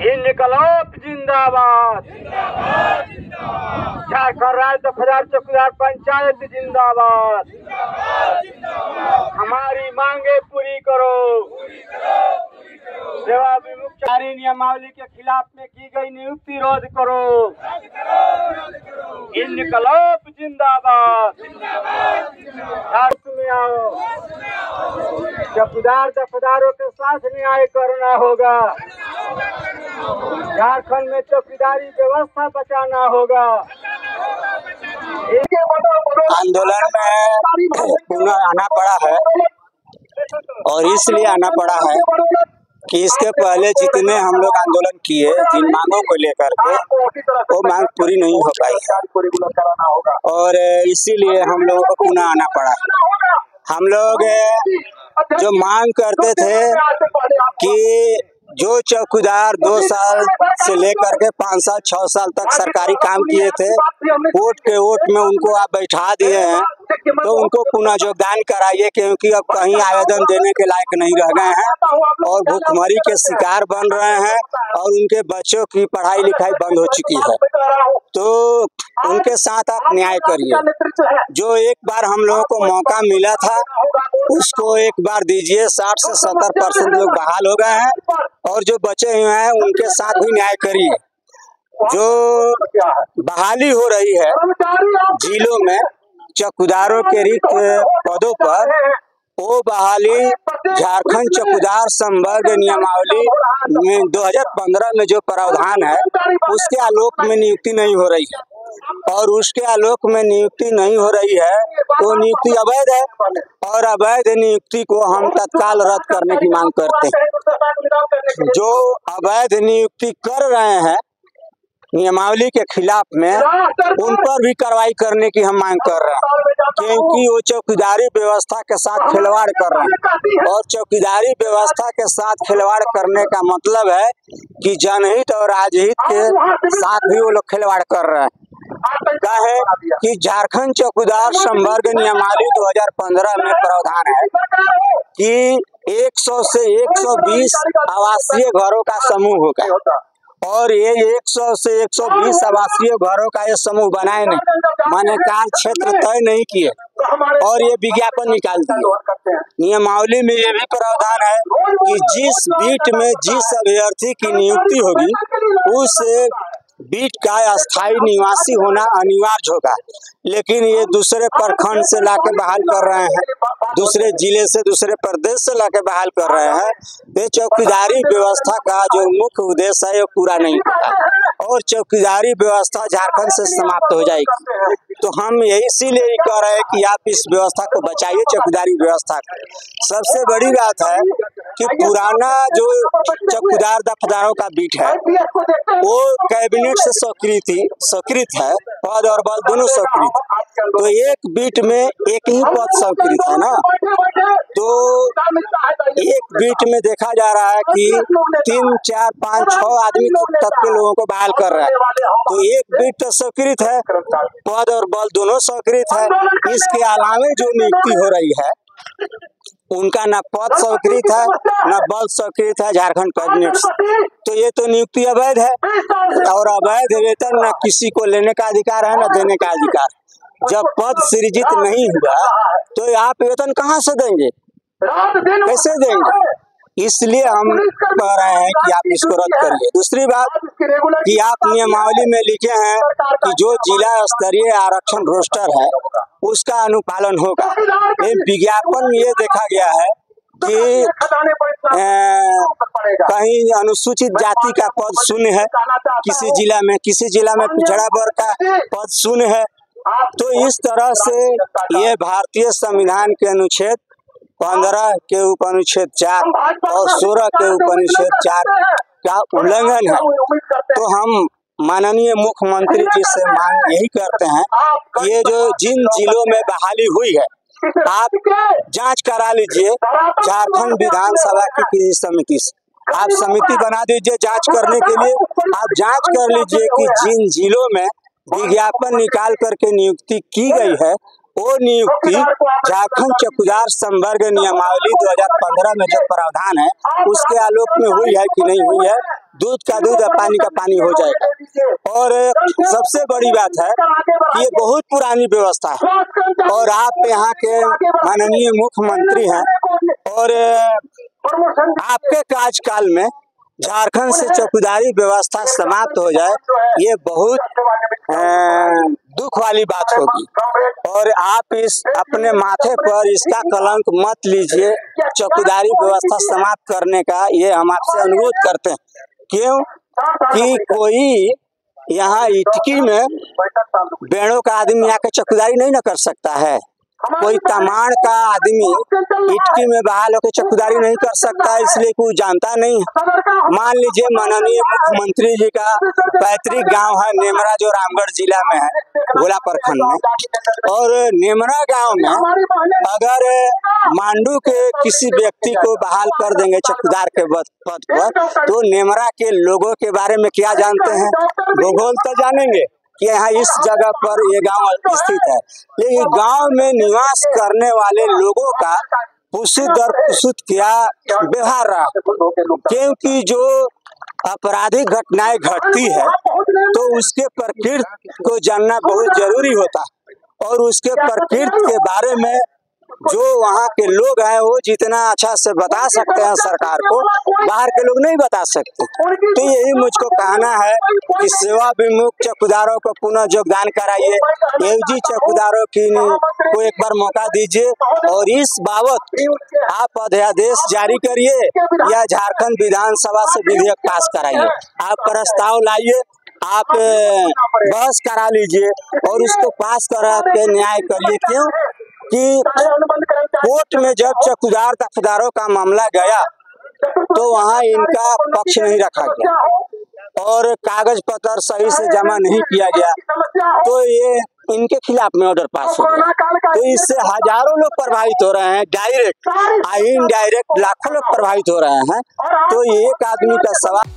इनकलाब जिंदाबाद, झारखंड राज्य दफादार चौकीदार पंचायत जिंदाबाद। हमारी मांगे पूरी करो। सेवा विमुक्त नियमावली के खिलाफ में की गई नियुक्ति रद्द करो। इनकलाब जिंदाबाद, में आओ। चौकीदार दफादारों के साथ न्याय करना होगा। झारखंड में चौकीदारी व्यवस्था बचाना होगा। आंदोलन में पुनः आना पड़ा है और इसलिए आना पड़ा है कि इसके पहले जितने हम लोग आंदोलन किए जिन मांगों को लेकर के वो मांग पूरी नहीं हो पाई है और इसीलिए हम लोगों को पुनः आना पड़ा। हम लोग जो मांग करते थे कि जो चौकीदार 2 साल से लेकर के 5 साल 6 साल तक सरकारी काम किए थे, वोट के वोट में उनको आप बैठा दिए हैं, तो उनको पुनः योगदान कराइए, क्योंकि अब कहीं आवेदन देने के लायक नहीं रह गए हैं और भूखमरी के शिकार बन रहे हैं और उनके बच्चों की पढ़ाई लिखाई बंद हो चुकी है। तो उनके साथ आप न्याय करिए। जो एक बार हम लोगों को मौका मिला था उसको एक बार दीजिए। 60 से 70% लोग बहाल हो गए हैं और जो बचे हुए हैं उनके साथ भी न्याय करिए। जो बहाली हो रही है जिलों में चौकीदारों के रिक्त पदों पर, वो बहाली झारखंड चौकीदार संवर्ग नियमावली में 2015 में जो प्रावधान है उसके आलोक में नियुक्ति नहीं हो रही है और उसके आलोक में नियुक्ति नहीं हो रही है तो नियुक्ति अवैध है और अवैध नियुक्ति को हम तत्काल रद्द करने की मांग करते हैं। जो अवैध नियुक्ति कर रहे हैं नियमावली के खिलाफ में, उन पर भी कार्रवाई करने की हम मांग कर रहे हैं, क्योंकि वो चौकीदारी व्यवस्था के साथ खिलवाड़ कर रहे हैं और चौकीदारी व्यवस्था के साथ खिलवाड़ करने का मतलब है कि जनहित और राजहित के साथ भी वो लोग खिलवाड़ कर रहे हैं। क्या है कि झारखंड चौकीदार संवर्ग नियमावली 2015 में प्रावधान है कि 100 से 120 आवासीय घरों का समूह होगा और ये 100 से 120 आवासीय घरों का ये समूह बनाए नहीं, माने कार्य क्षेत्र तय नहीं किए और ये विज्ञापन निकाल दिए। नियमावली में ये भी प्रावधान है कि जिस बीट में जिस अभ्यर्थी की नियुक्ति होगी उस बीट का अस्थायी निवासी होना अनिवार्य होगा, लेकिन ये दूसरे प्रखंड से लाके बहाल कर रहे हैं, दूसरे जिले से दूसरे प्रदेश से लाके बहाल कर रहे हैं। ये चौकीदारी व्यवस्था का जो मुख्य उद्देश्य है वो पूरा नहीं होगा और चौकीदारी व्यवस्था झारखंड से समाप्त हो जाएगी। तो हम यही इसीलिए कह रहे हैं कि आप इस व्यवस्था को बचाइए, चौकीदारी व्यवस्था को। सबसे बड़ी बात है कि पुराना जो चौकीदार दफादारों का बीट है वो कैबिनेट से स्वीकृत है, पद और बल दोनों स्वीकृत। तो एक बीट में एक ही पद स्वीकृत है ना, तो एक बीट में देखा जा रहा है कि 3, 4, 5, 6 आदमी तक के लोगों को बहाल कर रहा है। तो एक बीट तो स्वीकृत है, पद और बल दोनों स्वीकृत है। इसके अलावे जो नियुक्ति हो रही है उनका न पद स्वीकृत है न बल स्वीकृत है झारखंड कैबिनेट से। तो ये तो नियुक्ति अवैध है और अवैध वेतन न किसी को लेने का अधिकार है न देने का अधिकार। जब पद सृजित नहीं हुआ तो आप वेतन कहाँ से देंगे, कैसे देंगे? इसलिए हम कह रहे हैं कि आप इसको रद्द करिए। दूसरी बात कि आप नियमावली में लिखे हैं कि जो जिला स्तरीय आरक्षण रोस्टर है उसका अनुपालन होगा। विज्ञापन में ये देखा गया है कि कहीं अनुसूचित जाति का पद शून्य है किसी जिला में पिछड़ा वर्ग का पद शून्य है। तो इस तरह से ये भारतीय संविधान के अनुच्छेद 15 के उपअनुच्छेद 4 और 16 के उपअनुच्छेद 4 का उल्लंघन है। तो हम माननीय मुख्यमंत्री जी से मांग यही करते हैं कि ये जो जिन जिलों में बहाली हुई है आप जांच करा लीजिए झारखंड विधानसभा की किसी समिति से। आप समिति बना दीजिए जांच करने के लिए। आप जांच कर लीजिए कि जिन जिलों में विज्ञापन निकाल करके नियुक्ति की गई है वो नियुक्ति झारखंड चौकीदार संवर्ग नियमावली 2015 में जो प्रावधान है उसके आलोक में हुई है कि नहीं हुई है। दूध का दूध और पानी का पानी हो जाएगा। और सबसे बड़ी बात है कि ये बहुत पुरानी व्यवस्था है और आप यहाँ के माननीय मुख्यमंत्री हैं और आपके कार्यकाल में झारखंड से चौकीदारी व्यवस्था समाप्त हो जाए, ये बहुत दुख वाली बात होगी। और आप इस अपने माथे पर इसका कलंक मत लीजिए, चौकीदारी व्यवस्था समाप्त करने का ये हम आपसे अनुरोध करते हैं। क्यों कि कोई यहाँ इटकी में बेड़ों का आदमी आकर चौकीदारी नहीं न कर सकता है। कोई तमाड़ का आदमी इटकी में बहाल होकर चौकीदारी नहीं कर सकता, इसलिए कोई जानता नहीं है। मान लीजिए माननीय मुख्यमंत्री जी का पैतृक गांव है नेमरा, जो रामगढ़ जिला में है, गोला प्रखंड में। और नेमरा गांव में अगर मांडू के किसी व्यक्ति को बहाल कर देंगे चौकीदार के पद पर, तो नेमरा के लोगों के बारे में क्या जानते हैं? भूगोल तो जानेंगे कि यहाँ इस जगह पर ये गांव स्थित है, लेकिन गांव में निवास करने वाले लोगों का पुसुत दर पुसुत क्या व्यवहार रहा। क्योंकि जो आपराधिक घटनाएं घटती है तो उसके प्रकृति को जानना बहुत जरूरी होता है और उसके प्रकृति के बारे में जो वहाँ के लोग हैं वो जितना अच्छा से बता सकते हैं सरकार को, बाहर के लोग नहीं बता सकते। तो यही मुझको कहना है कि सेवा विमुख चौकीदारों को पुनः योगदान कराइए, एवजी चौकीदारों को एक बार मौका दीजिए और इस बाबत आप अध्यादेश जारी करिए या झारखंड विधानसभा से विधेयक पास कराइए। आप प्रस्ताव लाइए, आप बहस करा लीजिए और उसको पास करा के न्याय करिए। क्यों कि कोर्ट में जब चौकीदार दफ्तारों का मामला गया तो वहाँ इनका पक्ष नहीं रखा गया और कागज पत्र सही से जमा नहीं किया गया, तो ये इनके खिलाफ में ऑर्डर पास हो गया। तो इससे हजारों लोग प्रभावित हो रहे हैं, डायरेक्ट इनडायरेक्ट लाखों लोग प्रभावित हो रहे हैं। तो एक आदमी का सवाल